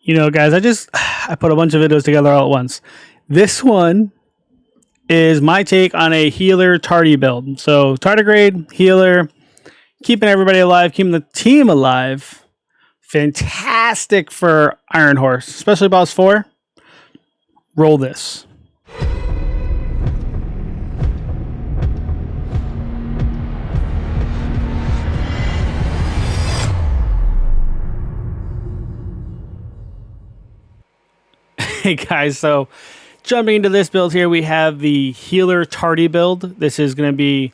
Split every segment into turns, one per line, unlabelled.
You know, guys, I put a bunch of videos together all at once. This one is my take on a healer tardy build. So tardigrade, healer, keeping everybody alive, keeping the team alive. Fantastic for Iron Horse, especially boss 4. Roll this. Hey guys, so jumping into this build here, we have the healer tardy build. This is going to be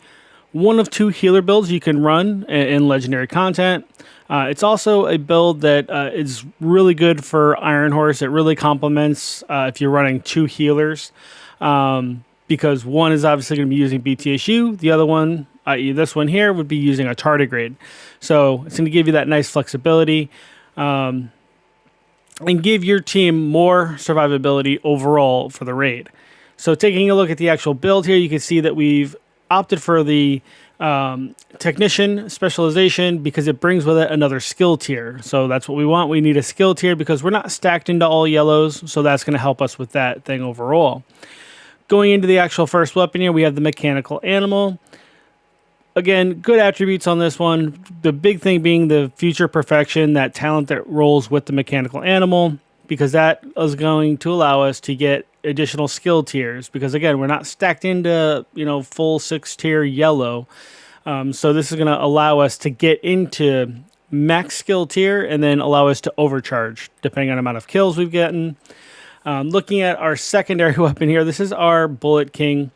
one of 2 healer builds you can run in legendary content. It's also a build that is really good for Iron Horse. It really complements if you're running 2 healers, because one is obviously going to be using BTSU. The other one, i.e. this one here, would be using a tardigrade. So it's going to give you that nice flexibility. And give your team more survivability overall for the raid. So taking a look at the actual build here, you can see that we've opted for the technician specialization because it brings with it another skill tier. So that's what we want. We need a skill tier because we're not stacked into all yellows. So that's going to help us with that thing overall. Going into the actual first weapon here, we have the mechanical animal. Again, good attributes on this one. The big thing being the future perfection, that talent that rolls with the mechanical animal, because that is going to allow us to get additional skill tiers. Because again, we're not stacked into, full 6-tier yellow. So this is going to allow us to get into max skill tier and then allow us to overcharge depending on the amount of kills we've gotten. Looking at our secondary weapon here, this is our Bullet King.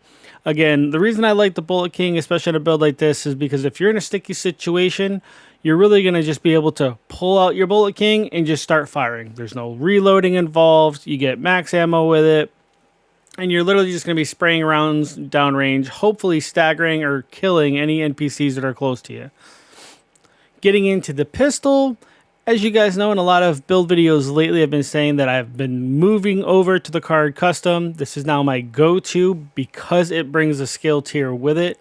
Again, the reason I like the Bullet King, especially in a build like this, is because if you're in a sticky situation, you're really going to just be able to pull out your Bullet King and just start firing. There's no reloading involved. You get max ammo with it. And you're literally just going to be spraying rounds downrange, hopefully staggering or killing any NPCs that are close to you. Getting into the pistol, as you guys know, in a lot of build videos lately, I've been saying that I've been moving over to the card custom. This is now my go-to because it brings a skill tier with it,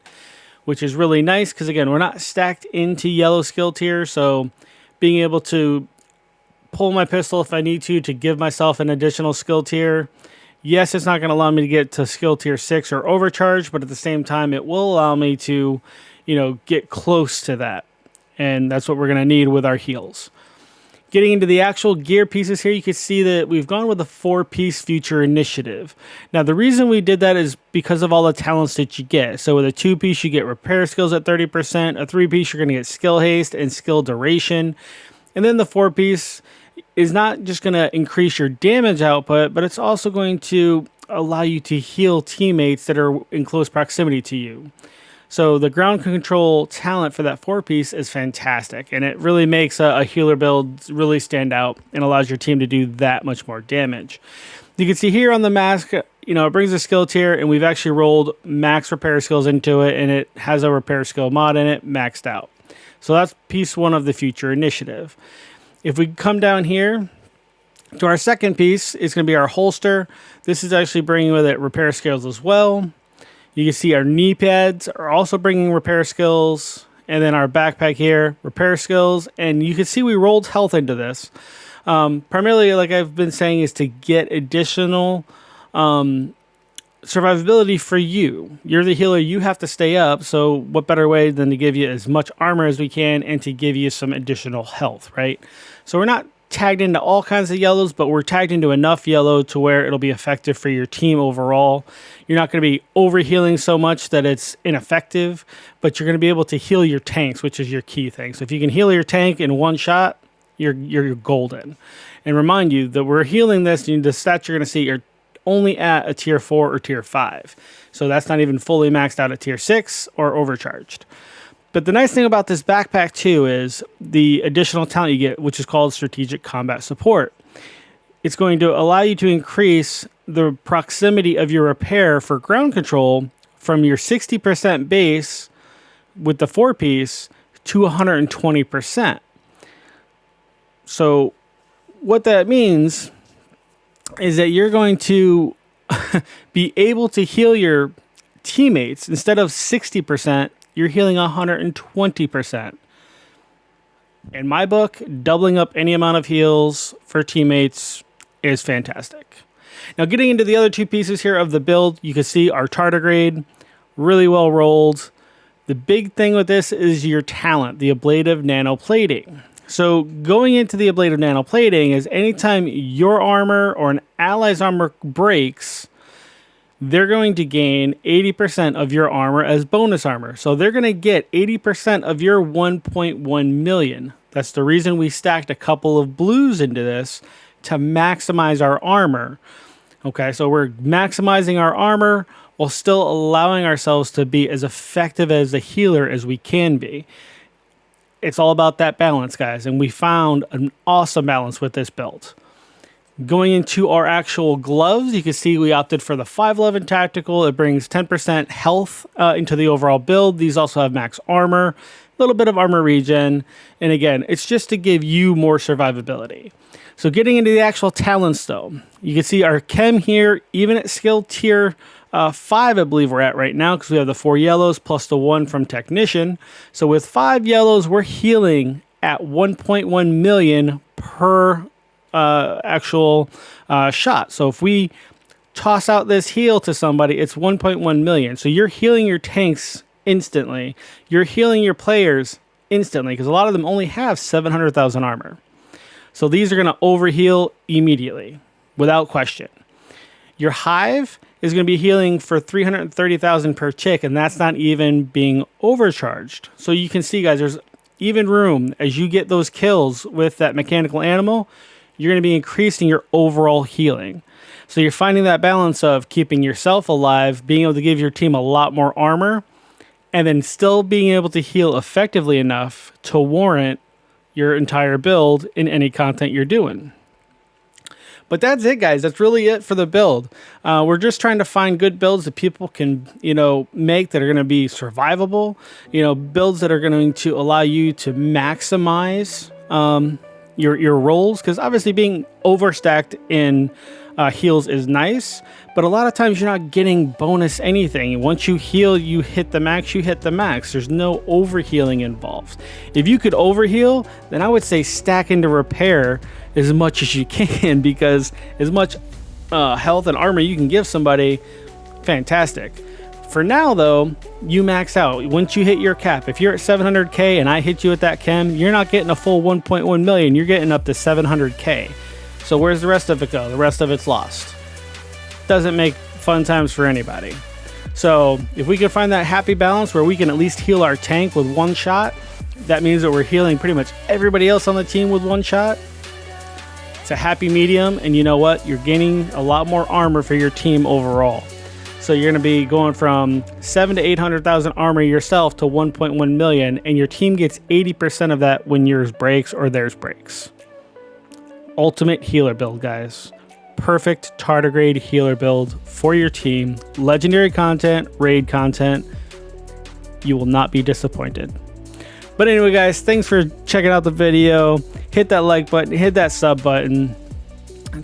which is really nice because, again, we're not stacked into yellow skill tier. So being able to pull my pistol if I need to give myself an additional skill tier. Yes, it's not going to allow me to get to skill tier 6 or overcharge, but at the same time, it will allow me to, get close to that. And that's what we're going to need with our heals. Getting into the actual gear pieces here, you can see that we've gone with a 4-piece future initiative. Now, the reason we did that is because of all the talents that you get. So with a 2-piece, you get repair skills at 30%. A 3-piece, you're going to get skill haste and skill duration. And then the 4-piece is not just going to increase your damage output, but it's also going to allow you to heal teammates that are in close proximity to you. So the ground control talent for that 4-piece is fantastic, and it really makes a healer build really stand out and allows your team to do that much more damage. You can see here on the mask, it brings a skill tier, and we've actually rolled max repair skills into it, and it has a repair skill mod in it maxed out. So that's piece 1 of the future initiative. If we come down here to our second piece, it's going to be our holster. This is actually bringing with it repair skills as well. You can see our knee pads are also bringing repair skills. And then our backpack here, repair skills. And you can see we rolled health into this. Primarily, like I've been saying, is to get additional survivability for you. You're the healer. You have to stay up. So what better way than to give you as much armor as we can and to give you some additional health, right? So we're not tagged into all kinds of yellows, but we're tagged into enough yellow to where it'll be effective for your team overall. You're not going to be overhealing so much that it's ineffective, but you're going to be able to heal your tanks, which is your key thing. So if you can heal your tank in one shot, you're golden. And remind you that we're healing this, and the stats you're going to see are only at a tier 4 or tier 5. So that's not even fully maxed out at tier 6 or overcharged. But the nice thing about this backpack too is the additional talent you get, which is called Strategic Combat Support. It's going to allow you to increase the proximity of your repair for ground control from your 60% base with the 4-piece to 120%. So what that means is that you're going to be able to heal your teammates. Instead of 60%, you're healing 120%. in my book, doubling up any amount of heals for teammates is fantastic. Now, getting into the other two pieces here of the build, you can see our tardigrade, really well rolled. The big thing with this is your talent, the ablative nanoplating. So going into the ablative nanoplating is anytime your armor or an ally's armor breaks, they're going to gain 80% of your armor as bonus armor. So they're going to get 80% of your 1.1 million. That's the reason we stacked a couple of blues into this to maximize our armor. Okay, so we're maximizing our armor while still allowing ourselves to be as effective as a healer as we can be. It's all about that balance, guys, and we found an awesome balance with this build. Going into our actual gloves, you can see we opted for the 511 tactical. It brings 10% health into the overall build. These also have max armor, a little bit of armor regen, and again, it's just to give you more survivability. So getting into the actual talents, though, you can see our chem here, even at skill tier 5, I believe we're at right now, because we have the 4 yellows plus the 1 from technician. So with 5 yellows, we're healing at 1.1 million per actual shot. So if we toss out this heal to somebody, it's 1.1 million. So you're healing your tanks instantly. You're healing your players instantly, because a lot of them only have 700,000 armor. So these are going to overheal immediately, without question. Your hive is going to be healing for 330,000 per tick, and that's not even being overcharged. So you can see, guys, there's even room as you get those kills with that mechanical animal. You're going to be increasing your overall healing. So you're finding that balance of keeping yourself alive, being able to give your team a lot more armor, and then still being able to heal effectively enough to warrant your entire build in any content you're doing. But that's it, guys. That's really it for the build. We're just trying to find good builds that people can, make that are going to be survivable. Builds that are going to allow you to maximize your rolls. Because obviously being overstacked in heals is nice, but a lot of times you're not getting bonus anything. Once you heal, you hit the max, you hit the max. There's no overhealing involved. If you could overheal, then I would say stack into repair as much as you can, because as much health and armor you can give somebody, fantastic. For now, though, you max out. Once you hit your cap, if you're at 700k and I hit you with that chem, you're not getting a full 1.1 million. You're getting up to 700k. So where's the rest of it go? The rest of it's lost. Doesn't make fun times for anybody. So if we can find that happy balance where we can at least heal our tank with one shot, that means that we're healing pretty much everybody else on the team with one shot. It's a happy medium, and you know what? You're gaining a lot more armor for your team overall. So you're going to be going from 700,000 to 800,000 armor yourself to 1.1 million, and your team gets 80% of that when yours breaks or theirs breaks. Ultimate healer build, guys. Perfect tardigrade healer build for your team. Legendary content, raid content. You will not be disappointed. But anyway, guys, thanks for checking out the video. Hit that like button, hit that sub button.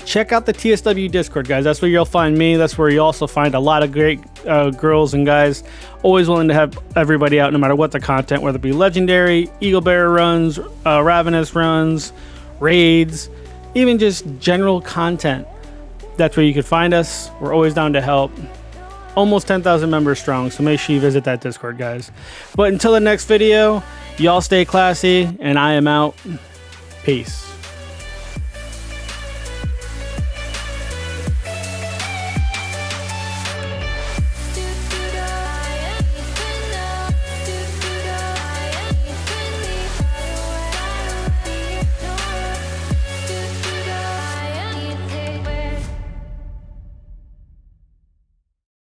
Check out the TSW Discord, guys. That's where you'll find me. That's where you also find a lot of great girls and guys. Always willing to have everybody out no matter what the content, whether it be legendary, Eagle Bearer runs, Ravenous runs, raids, even just general content. That's where you can find us. We're always down to help. Almost 10,000 members strong, so make sure you visit that Discord, guys. But until the next video, y'all stay classy, and I am out. Peace.